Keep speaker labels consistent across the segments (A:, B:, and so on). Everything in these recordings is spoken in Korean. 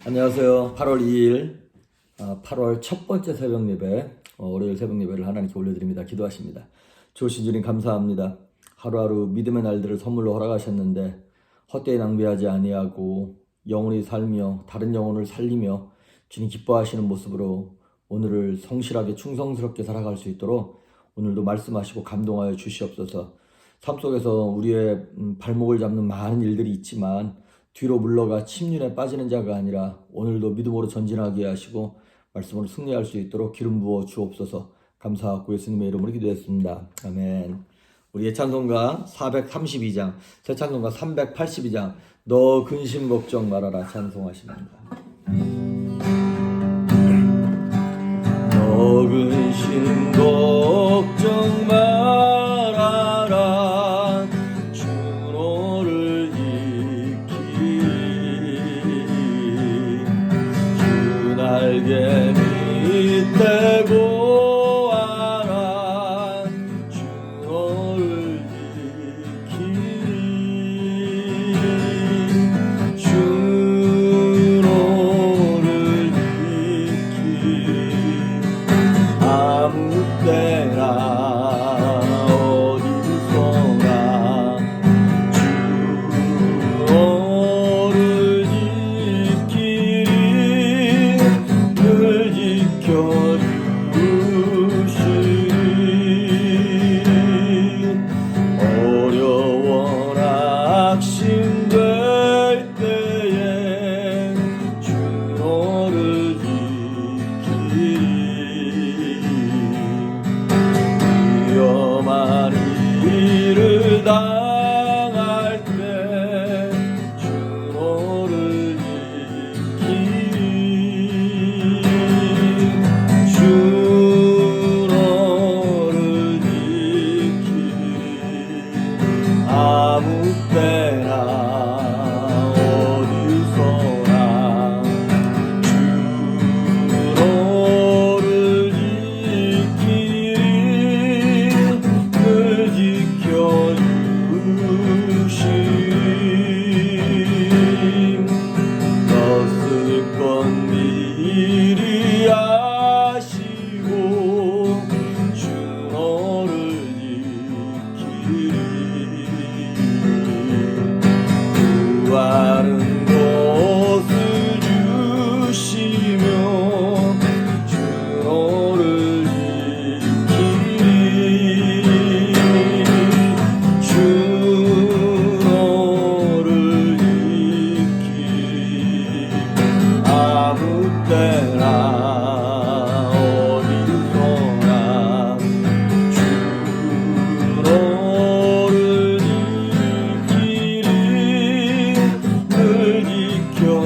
A: 안녕하세요. 8월 2일, 8월 첫 번째 새벽 예배, 월요일 새벽 예배를 하나님께 올려드립니다. 기도하십니다. 좋으신 주님 감사합니다. 하루하루 믿음의 날들을 선물로 허락하셨는데 헛되이 낭비하지 아니하고 영원히 살며 다른 영혼을 살리며 주님 기뻐하시는 모습으로 오늘을 성실하게 충성스럽게 살아갈 수 있도록 오늘도 말씀하시고 감동하여 주시옵소서. 삶 속에서 우리의 발목을 잡는 많은 일들이 있지만 뒤로 물러가 침륜에 빠지는 자가 아니라 오늘도 믿음으로 전진하게 하시고 말씀으로 승리할 수 있도록 기름 부어 주옵소서. 감사하고 예수님의 이름으로 기도했습니다. 아멘. 우리의 찬송가 432장, 새 찬송가 382장, 너 근심 걱정 말아라 찬송하십니다. 너 근심 걱정 말아라 주 너를 지키리 주 날개 밑에 고아라 주 너를 지키리 주 너를 지키리 아무 때나 어디서나 주 너를 지키리 늘 지켜주시리 어려워 낙심될 때에 주 너를 지키리 위험한 일을 당할 때 주 너를 지키리 주 너를 지키리 아무 때나 어디서나 주 너를 지키리 늘 지켜주시리 없을 건 미리 아시고 주 너를 지키리 구하는 것을 주시며 주 너를 지키리 주 너를 지키리 아무 때나 어디서나 주 너를 지키리 늘 지켜주시리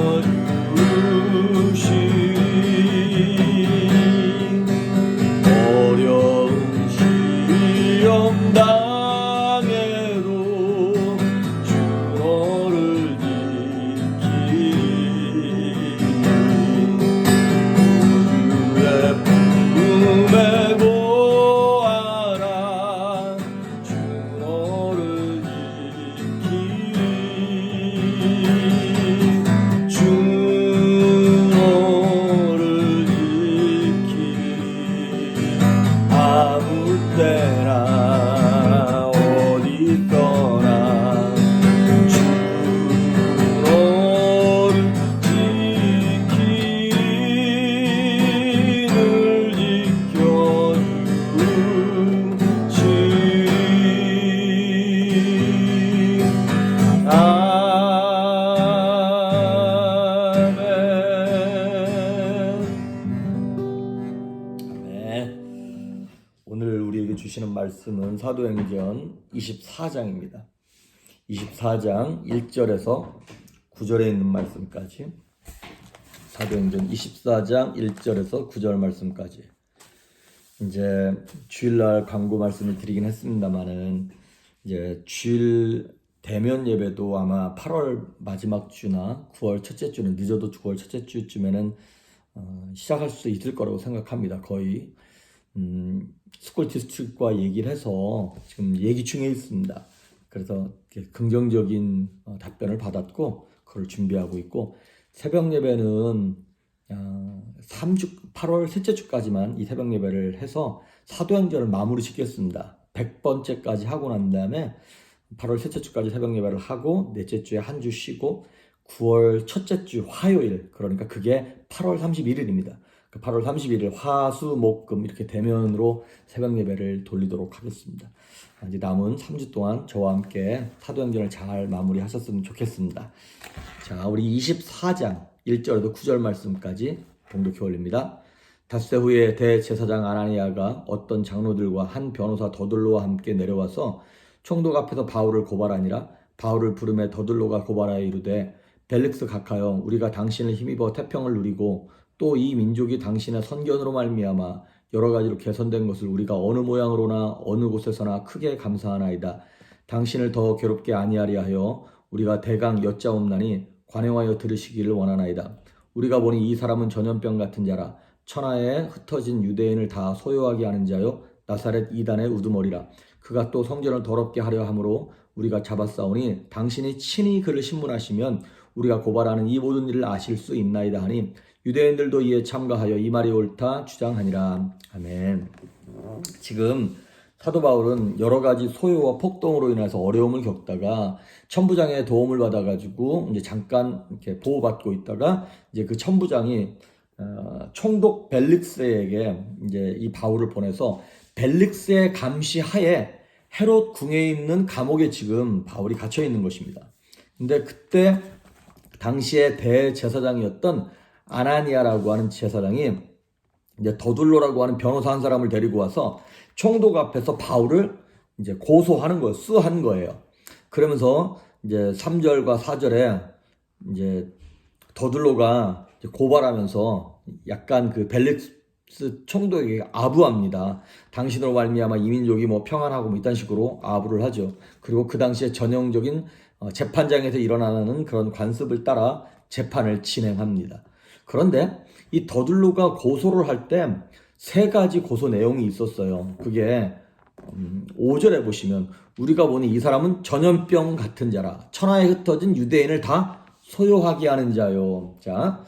A: 어려운 시험 당해도 주 너를 지키리 우주의 품에 고아라 주 너를 지키리 주 너를 지키리 아무 때나 어디서나 주 너를 지키리 늘 지켜주시리 아멘. 오늘 우리에게 주시는 말씀은 사도행전 24장입니다. 24장 1절에서 9절에 있는 말씀까지, 사도행전 24장 1절에서 9절 말씀까지. 이제 주일날 광고 말씀을 드리긴 했습니다만은 이제 주일 대면 예배도 아마 8월 마지막 주나 9월 첫째 주는 늦어도 9월 첫째 주쯤에는 시작할 수 있을 거라고 생각합니다. 거의 스쿨 디스트릭트과 얘기를 해서 지금 얘기 중에 있습니다. 그래서 긍정적인 답변을 받았고 그걸 준비하고 있고, 새벽 예배는 8월 셋째 주까지만 이 새벽 예배를 해서 사도행전을 마무리 짓겠습니다. 100번째까지 하고 난 다음에 8월 셋째 주까지 새벽 예배를 하고 넷째 주에 한 주 쉬고 9월 첫째 주 화요일, 그러니까 그게 8월 31일입니다. 8월 31일 화수목금 이렇게 대면으로 새벽 예배를 돌리도록 하겠습니다. 이제 남은 3주 동안 저와 함께 사도행전을 잘 마무리하셨으면 좋겠습니다. 자, 우리 24장 1절에도 9절 말씀까지 봉독해 올립니다. 닷새 후에 대제사장 아나니아가 어떤 장로들과 한 변호사 더들로와 함께 내려와서 총독 앞에서 바울을 고발하니라. 바울을 부르매 더들로가 고발하여 이르되 벨릭스 각하여, 우리가 당신을 힘입어 태평을 누리고 또 이 민족이 당신의 선견으로 말미암아 여러 가지로 개선된 것을 우리가 어느 모양으로나 어느 곳에서나 크게 감사하나이다. 당신을 더 괴롭게 아니하려 하여 우리가 대강 여짜옵나니 관행하여 들으시기를 원하나이다. 우리가 보니 이 사람은 전염병 같은 자라. 천하에 흩어진 유대인을 다 소요하게 하는 자요 나사렛 이단의 우두머리라. 그가 또 성전을 더럽게 하려 함으로 우리가 잡았사오니 당신이 친히 그를 신문하시면 우리가 고발하는 이 모든 일을 아실 수 있나이다 하니 유대인들도 이에 참가하여 이 말이 옳다 주장하니라. 아멘. 지금 사도 바울은 여러 가지 소요와 폭동으로 인해서 어려움을 겪다가 천부장의 도움을 받아가지고 이제 잠깐 이렇게 보호받고 있다가 이제 그 천부장이 총독 벨릭스에게 이제 이 바울을 보내서 벨릭스의 감시하에 헤롯 궁에 있는 감옥에 지금 바울이 갇혀 있는 것입니다. 근데 그때 당시에 대제사장이었던 아나니아라고 하는 제사장이 이제 더둘로라고 하는 변호사 한 사람을 데리고 와서 총독 앞에서 바울을 이제 고소하는 거예요. 수한 거예요. 그러면서 이제 3절과 4절에 이제 더둘로가 이제 고발하면서 약간 그 벨릭스 총독에게 아부합니다. 당신으로 말미암아 이 민족이 뭐 평안하고 뭐 이딴 식으로 아부를 하죠. 그리고 그 당시에 전형적인 재판장에서 일어나는 그런 관습을 따라 재판을 진행합니다. 그런데 이 더둘로가 고소를 할 때 3가지 고소 내용이 있었어요. 그게 5절에 보시면 우리가 보니 이 사람은 전염병 같은 자라. 천하에 흩어진 유대인을 다 소요하게 하는 자요. 자,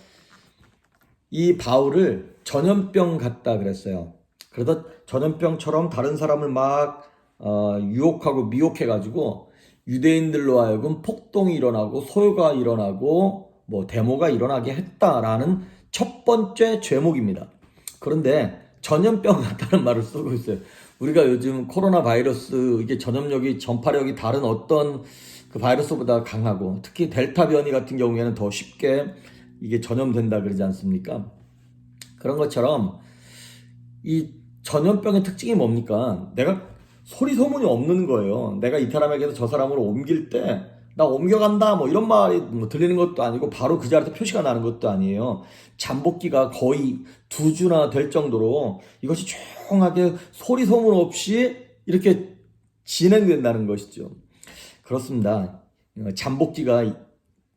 A: 이 바울을 전염병 같다 그랬어요. 그래서 전염병처럼 다른 사람을 막 유혹하고 미혹해가지고 유대인들로 하여금 폭동이 일어나고 소요가 일어나고 뭐 데모가 일어나게 했다라는 첫 번째 죄목입니다. 그런데 전염병 같다는 말을 쓰고 있어요. 우리가 요즘 코로나 바이러스 이게 전염력이 전파력이 다른 어떤 그 바이러스보다 강하고 특히 델타 변이 같은 경우에는 더 쉽게 이게 전염된다 그러지 않습니까? 그런 것처럼 이 전염병의 특징이 뭡니까? 내가 소리 소문이 없는 거예요. 내가 이 사람에게서 저 사람으로 옮길 때 나 옮겨간다 뭐 이런 말이 뭐 들리는 것도 아니고 바로 그 자리에서 표시가 나는 것도 아니에요. 잠복기가 거의 2주나 될 정도로 이것이 조용하게 소리 소문 없이 이렇게 진행된다는 것이죠. 그렇습니다. 잠복기가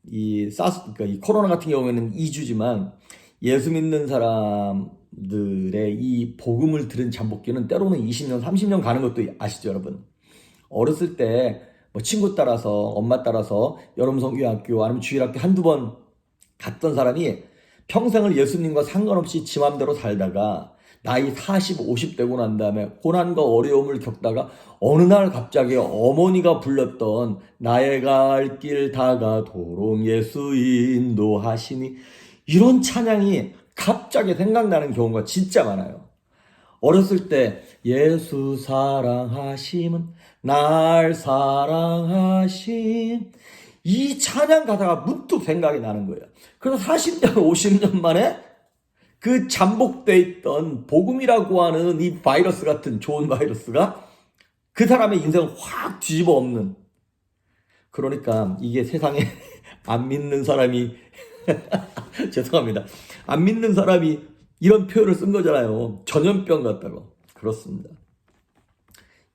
A: 그러니까 이 코로나 같은 경우에는 2주지만 예수 믿는 사람들의 이 복음을 들은 잠복기는 때로는 20년, 30년 가는 것도 아시죠, 여러분? 어렸을 때 뭐 친구 따라서, 엄마 따라서 여름 성교학교 아니면 주일학교 한두 번 갔던 사람이 평생을 예수님과 상관없이 지 맘대로 살다가 나이 40, 50 되고 난 다음에 고난과 어려움을 겪다가 어느 날 갑자기 어머니가 불렀던 나의 갈 길 다가도록 예수 인도하시니 이런 찬양이 갑자기 생각나는 경우가 진짜 많아요. 어렸을 때 예수 사랑하심은 날 사랑하심 이 찬양 가사가 문득 생각이 나는 거예요. 그래서 40년, 50년 만에 그 잠복돼 있던 복음이라고 하는 이 바이러스 같은 좋은 바이러스가 그 사람의 인생을 확 뒤집어 엎는. 그러니까 이게 세상에 안 믿는 사람이 죄송합니다. 안 믿는 사람이 이런 표현을 쓴 거잖아요. 전염병 같다고. 그렇습니다.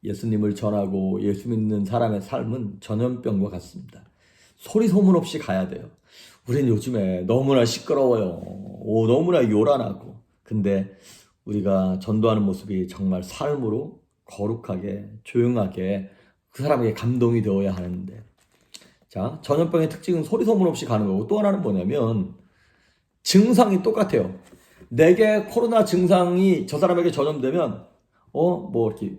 A: 예수님을 전하고 예수 믿는 사람의 삶은 전염병과 같습니다. 소리 소문 없이 가야 돼요. 우린 요즘에 너무나 시끄러워요. 너무나 요란하고. 근데 우리가 전도하는 모습이 정말 삶으로 거룩하게 조용하게 그 사람에게 감동이 되어야 하는데, 자, 전염병의 특징은 소리 소문 없이 가는 거고 또 하나는 뭐냐면 증상이 똑같아요. 내게 코로나 증상이 저 사람에게 전염되면 뭐 이렇게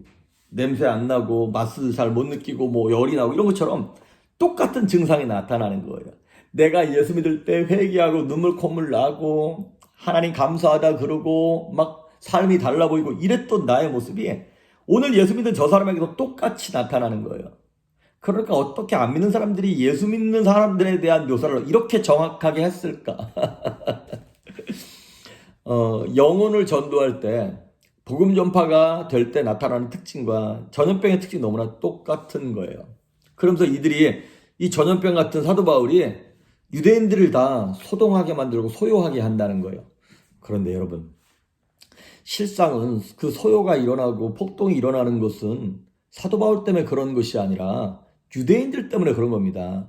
A: 냄새 안 나고 맛을 잘 못 느끼고 뭐 열이 나고 이런 것처럼 똑같은 증상이 나타나는 거예요. 내가 예수 믿을 때 회개하고 눈물 콧물 나고 하나님 감사하다 그러고 막 삶이 달라 보이고 이랬던 나의 모습이 오늘 예수 믿는 저 사람에게도 똑같이 나타나는 거예요. 그러니까 어떻게 안 믿는 사람들이 예수 믿는 사람들에 대한 묘사를 이렇게 정확하게 했을까? 영혼을 전도할 때 복음 전파가 될 때 나타나는 특징과 전염병의 특징이 너무나 똑같은 거예요. 그러면서 이들이 이 전염병 같은 사도 바울이 유대인들을 다 소동하게 만들고 소요하게 한다는 거예요. 그런데 여러분, 실상은 그 소요가 일어나고 폭동이 일어나는 것은 사도 바울 때문에 그런 것이 아니라 유대인들 때문에 그런 겁니다.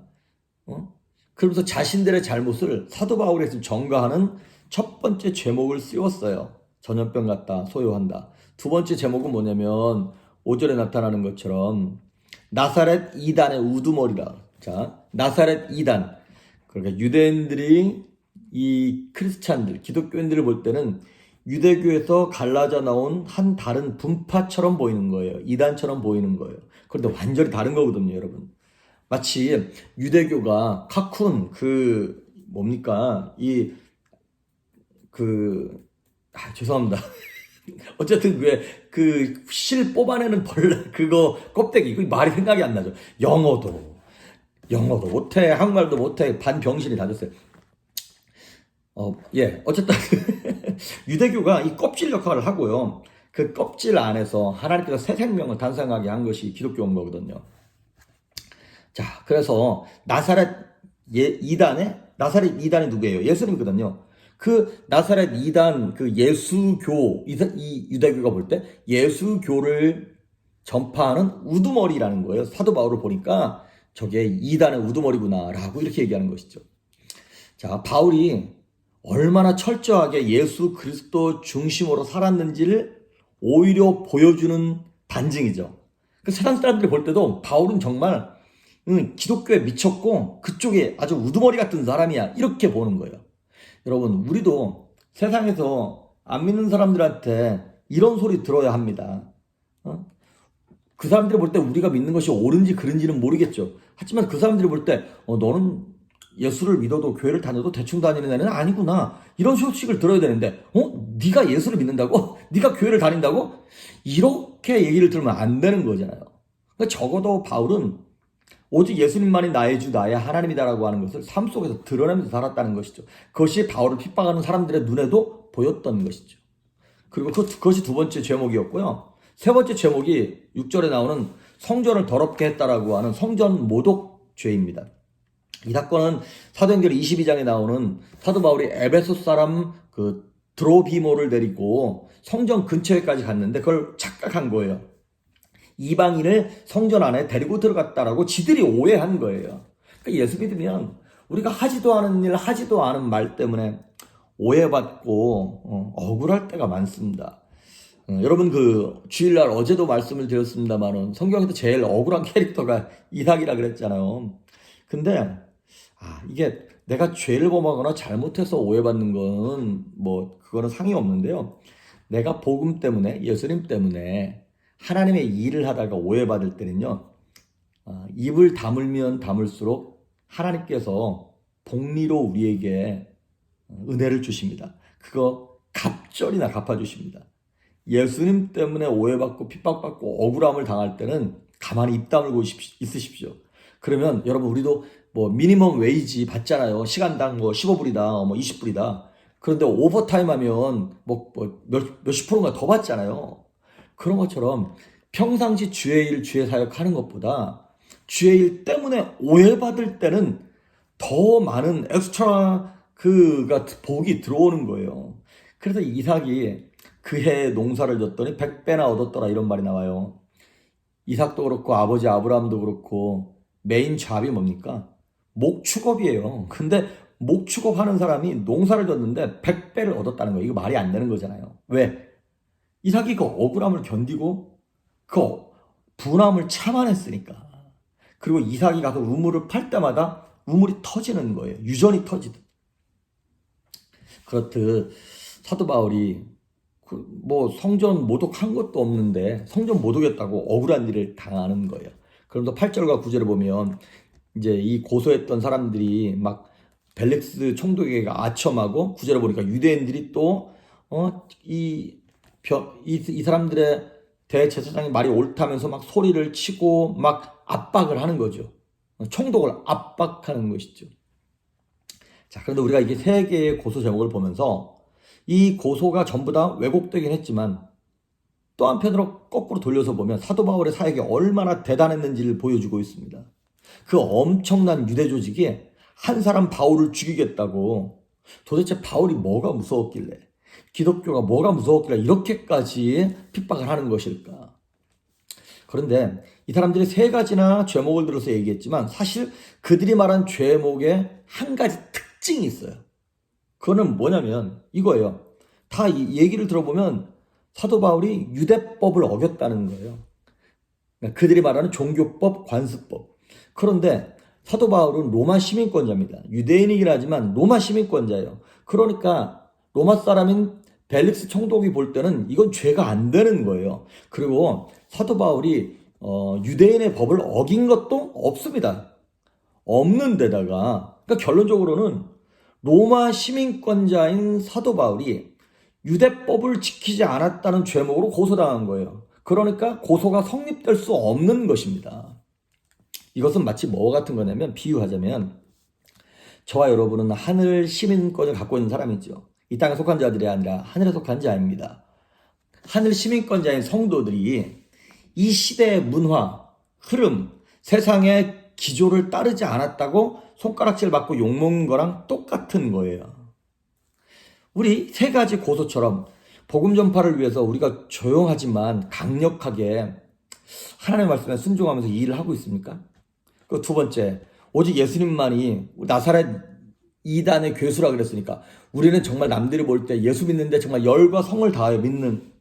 A: 그러면서 자신들의 잘못을 사도 바울에서 전가하는 첫 번째 제목을 씌웠어요. 전염병 같다, 소요한다. 두 번째 제목은 뭐냐면 5절에 나타나는 것처럼 나사렛 이단의 우두머리라. 자, 나사렛 이단. 그러니까 유대인들이 이 크리스찬들, 기독교인들을 볼 때는 유대교에서 갈라져 나온 한 다른 분파처럼 보이는 거예요. 이단처럼 보이는 거예요. 그런데 완전히 다른 거거든요, 여러분. 마치 유대교가 카쿤 뭡니까? 죄송합니다. 어쨌든 실 뽑아내는 벌레 그거 껍데기 이거 말이 생각이 안 나죠. 영어도 못해, 한국말도 못해, 반병신이 다 됐어요. 어쨌든 유대교가 이 껍질 역할을 하고요. 그 껍질 안에서 하나님께서 새 생명을 탄생하게 한 것이 기독교인 거거든요. 자, 그래서 나사렛 이단이 누구예요? 예수님이거든요. 그 나사렛 이단, 그 예수교, 이 유대교가 볼 때 예수교를 전파하는 우두머리라는 거예요. 사도 바울을 보니까 저게 이단의 우두머리구나라고 이렇게 얘기하는 것이죠. 자, 바울이 얼마나 철저하게 예수 그리스도 중심으로 살았는지를 오히려 보여주는 반증이죠. 그 세상 사람들이 볼 때도 바울은 정말 기독교에 미쳤고 그쪽에 아주 우두머리 같은 사람이야 이렇게 보는 거예요. 여러분, 우리도 세상에서 안 믿는 사람들한테 이런 소리 들어야 합니다. 그 사람들이 볼 때 우리가 믿는 것이 옳은지 그른지는 모르겠죠. 하지만 그 사람들이 볼 때 너는 예수를 믿어도 교회를 다녀도 대충 다니는 애는 아니구나 이런 소식을 들어야 되는데 네가 예수를 믿는다고? 네가 교회를 다닌다고? 이렇게 얘기를 들으면 안 되는 거잖아요. 그러니까 적어도 바울은 오직 예수님만이 나의 주 나의 하나님이다라고 하는 것을 삶 속에서 드러내면서 살았다는 것이죠. 그것이 바울을 핍박하는 사람들의 눈에도 보였던 것이죠. 그리고 그것이 두 번째 제목이었고요. 세 번째 제목이 6절에 나오는 성전을 더럽게 했다라고 하는 성전 모독죄입니다. 이 사건은 사도행전 22장에 나오는 사도 바울이 에베소 사람 드로비모를 데리고 성전 근처에까지 갔는데 그걸 착각한 거예요. 이방인을 성전 안에 데리고 들어갔다라고 지들이 오해한 거예요. 그러니까 예수 믿으면 우리가 하지도 않은 일, 하지도 않은 말 때문에 오해받고 억울할 때가 많습니다. 여러분 주일날 어제도 말씀을 드렸습니다만 성경에서 제일 억울한 캐릭터가 이삭이라 그랬잖아요. 근데 이게 내가 죄를 범하거나 잘못해서 오해받는 거는 그거는 상이 없는데요. 내가 복음 때문에 예수님 때문에 하나님의 일을 하다가 오해받을 때는요. 입을 다물면 다물수록 하나님께서 복리로 우리에게 은혜를 주십니다. 그거 갑절이나 갚아주십니다. 예수님 때문에 오해받고 핍박받고 억울함을 당할 때는 가만히 입 다물고 있으십시오. 그러면 여러분 우리도 미니멈 웨이지 받잖아요. 시간당 15불이다, 20불이다. 그런데 오버타임 하면 몇십 프로가 더 받잖아요. 그런 것처럼 평상시 주의 일, 주의 사역 하는 것보다 주의 일 때문에 오해받을 때는 더 많은 엑스트라 복이 들어오는 거예요. 그래서 이삭이 그해 농사를 졌더니 100배나 얻었더라 이런 말이 나와요. 이삭도 그렇고 아버지 아브라함도 그렇고 메인 잡이 뭡니까? 목축업이에요. 근데 목축업 하는 사람이 농사를 졌는데 100배를 얻었다는 거예요. 이거 말이 안 되는 거잖아요. 왜? 이삭이 그 억울함을 견디고 그 분함을 참아냈으니까. 그리고 이삭이 가서 우물을 팔 때마다 우물이 터지는 거예요. 유전이 터지듯. 그렇듯 사도 바울이 뭐 성전 모독한 것도 없는데 성전 모독했다고 억울한 일을 당하는 거예요. 그럼서 8절과 9절을 보면 이제 이 고소했던 사람들이 막 벨릭스 총독에게 아첨하고 9절을 보니까 유대인들이 또 이 사람들의 대제사장이 말이 옳다면서 막 소리를 치고 막 압박을 하는 거죠. 총독을 압박하는 것이죠. 자, 그런데 우리가 이게 세 개의 고소 제목을 보면서 이 고소가 전부 다 왜곡되긴 했지만 또 한편으로 거꾸로 돌려서 보면 사도 바울의 사역이 얼마나 대단했는지를 보여주고 있습니다. 그 엄청난 유대 조직이 한 사람 바울을 죽이겠다고, 도대체 바울이 뭐가 무서웠길래, 기독교가 뭐가 무서웠길래 이렇게까지 핍박을 하는 것일까? 그런데 이 사람들이 세 가지나 죄목을 들어서 얘기했지만 사실 그들이 말한 죄목에 한 가지 특징이 있어요. 그거는 뭐냐면 이거예요. 다 이 얘기를 들어보면 사도 바울이 유대법을 어겼다는 거예요. 그러니까 그들이 말하는 종교법, 관습법. 그런데 사도 바울은 로마 시민권자입니다. 유대인이긴 하지만 로마 시민권자예요. 그러니까 로마 사람인 벨릭스 총독이 볼 때는 이건 죄가 안 되는 거예요. 그리고 사도 바울이 유대인의 법을 어긴 것도 없습니다. 없는 데다가 그러니까 결론적으로는 로마 시민권자인 사도 바울이 유대법을 지키지 않았다는 죄목으로 고소당한 거예요. 그러니까 고소가 성립될 수 없는 것입니다. 이것은 마치 뭐 같은 거냐면, 비유하자면 저와 여러분은 하늘 시민권을 갖고 있는 사람이죠. 이 땅에 속한 자들이 아니라 하늘에 속한 자입니다. 하늘 시민권자인 성도들이 이 시대의 문화, 흐름, 세상의 기조를 따르지 않았다고 손가락질 받고 욕먹는 거랑 똑같은 거예요. 우리 세 가지 고소처럼 복음 전파를 위해서 우리가 조용하지만 강력하게 하나님의 말씀에 순종하면서 이 일을 하고 있습니까? 그 두 번째, 오직 예수님만이 나사렛 이단의 괴수라 그랬으니까 우리는 정말 남들이 볼 때 예수 믿는데 정말 열과 성을 다하여 믿는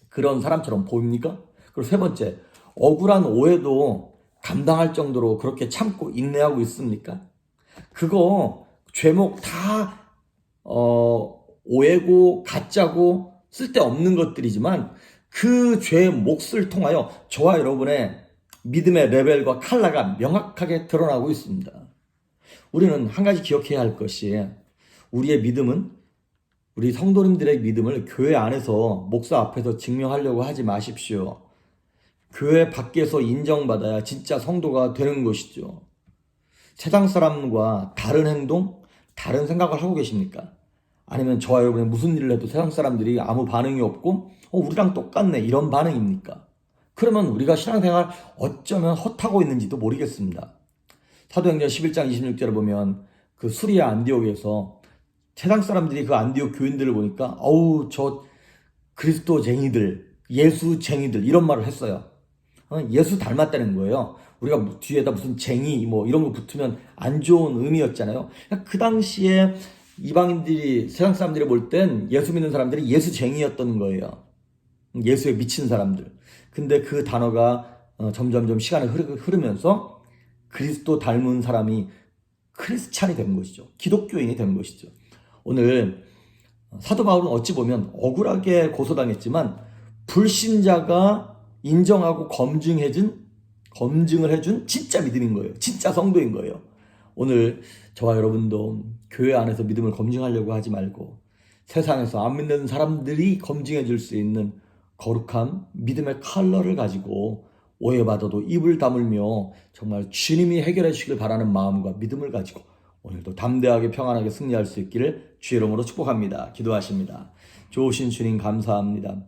A: 그런 사람처럼 보입니까? 그리고 세 번째, 억울한 오해도 감당할 정도로 그렇게 참고 인내하고 있습니까? 그거 죄목 다 오해고 가짜고 쓸데없는 것들이지만 그 죄의 몫을 통하여 저와 여러분의 믿음의 레벨과 컬러가 명확하게 드러나고 있습니다. 우리는 한 가지 기억해야 할 것이, 우리의 믿음은, 우리 성도님들의 믿음을 교회 안에서 목사 앞에서 증명하려고 하지 마십시오. 교회 밖에서 인정받아야 진짜 성도가 되는 것이죠. 세상 사람과 다른 행동, 다른 생각을 하고 계십니까? 아니면 저와 여러분이 무슨 일을 해도 세상 사람들이 아무 반응이 없고 우리랑 똑같네 이런 반응입니까? 그러면 우리가 신앙생활 어쩌면 헛하고 있는지도 모르겠습니다. 사도행전 11장 26절을 보면 그 수리아 안디옥에서 세상 사람들이 그 안디옥 교인들을 보니까 저 그리스도쟁이들, 예수쟁이들 이런 말을 했어요. 예수 닮았다는 거예요. 우리가 뒤에다 무슨 쟁이 뭐 이런 거 붙으면 안 좋은 의미였잖아요. 그 당시에 이방인들이, 세상 사람들이 볼 땐 예수 믿는 사람들이 예수쟁이였던 거예요. 예수에 미친 사람들. 근데 그 단어가 점점점 시간이 흐르면서 그리스도 닮은 사람이 크리스찬이 된 것이죠. 기독교인이 된 것이죠. 오늘 사도 바울은 어찌 보면 억울하게 고소당했지만 불신자가 인정하고 검증을 해준 진짜 믿음인 거예요. 진짜 성도인 거예요. 오늘 저와 여러분도 교회 안에서 믿음을 검증하려고 하지 말고 세상에서 안 믿는 사람들이 검증해 줄 수 있는 거룩한 믿음의 컬러를 가지고 오해받아도 입을 다물며 정말 주님이 해결해 주시길 바라는 마음과 믿음을 가지고 오늘도 담대하게 평안하게 승리할 수 있기를 주의 이름으로 축복합니다. 기도하십니다. 좋으신 주님 감사합니다.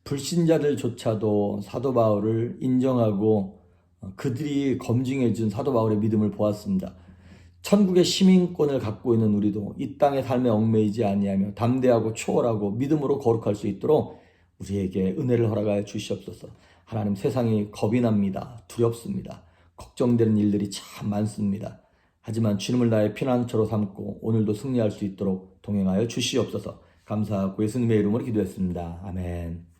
A: 불신자들조차도 사도 바울을 인정하고 그들이 검증해 준 사도 바울의 믿음을 보았습니다. 천국의 시민권을 갖고 있는 우리도 이 땅의 삶에 얽매이지 아니하며 담대하고 초월하고 믿음으로 거룩할 수 있도록 우리에게 은혜를 허락하여 주시옵소서. 하나님, 세상이 겁이 납니다. 두렵습니다. 걱정되는 일들이 참 많습니다. 하지만 주님을 나의 피난처로 삼고 오늘도 승리할 수 있도록 동행하여 주시옵소서. 감사하고 예수님의 이름으로 기도했습니다. 아멘.